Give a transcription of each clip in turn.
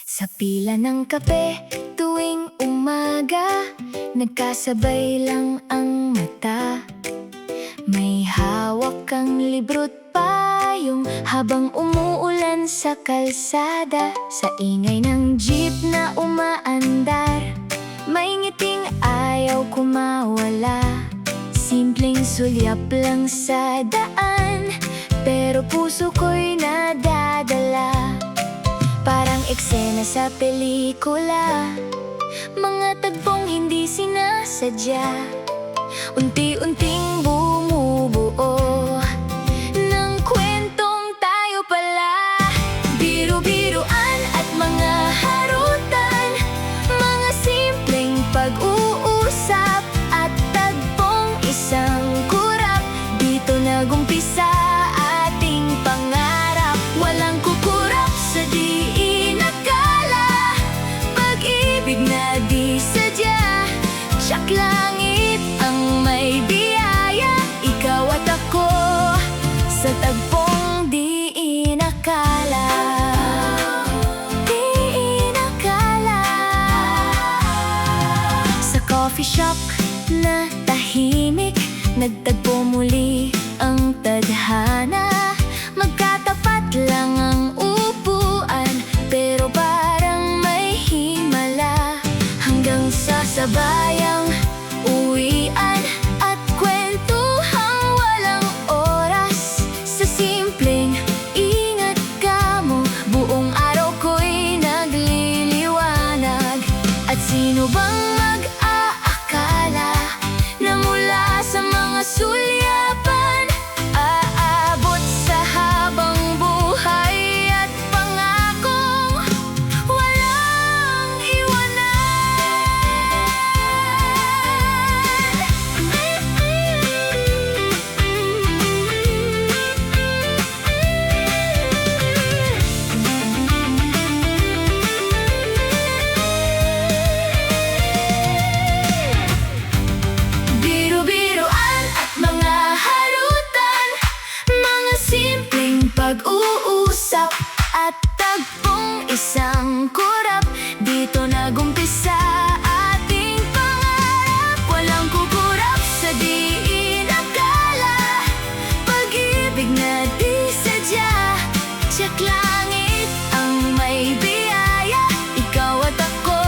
Sa pila ng kape tuwing umaga, nagkasabay lang ang mata. May hawak kang libro't payong habang umuulan sa kalsada. Sa ingay ng jeep na umaandar, may ngiting ayaw kumawala. Simpleng sulyap lang sa daan, pero puso ko'y nadadala. Parang eksena sa pelikula, mga tagpong hindi sinasadya, unti-unting bumubuo ng kwentong tayo pala. Biru-biruan at mga harutan, mga simpleng pag-uusap at tagpong isang kurap. Dito nagumpisa ating pangarap, walang kukurap sa di inakala. Pag-ibig na di sadya, tiyak langit ang may biyaya. Ikaw at ako sa tagpong di inakala. Di inakala. Sa coffee shop na tahimik, nagtagpo muli ang tadhana. Magkatapat lang ang upuan, pero parang may himala. Hanggang sa sabayang uwian at kwentuhang walang oras. Sa simpleng ingat ka mo, buong araw ko'y nagliliwanag. At sino bang mag-aakala na mula sa mga sulyapan aabot sa habang buhay at pangakong walang iwanan. Biru-biruan at mga harutan, mga simpleng pag-uusap at tagpong isang kurap. Dito nagumpisa ating pangarap, walang kukurap sa di inakala. Pag-ibig na di sadya, tiyak langit ang may biyaya. Ikaw at ako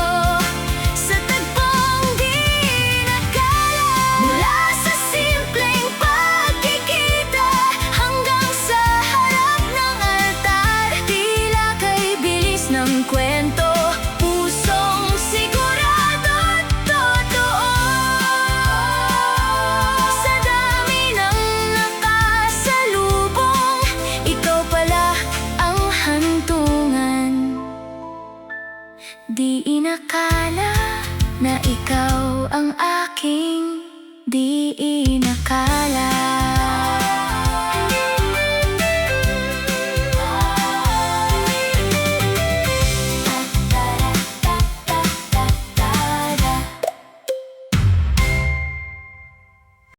sa tagpong di inakala. Mula sa simpleng pagkikita hanggang sa harap ng altar, tila kay bilis ng kwento, pusong sigurado at totoo. Sa dami ng nakasalubong, ikaw pala ang hantungan. Di inakala na ikaw ang aking di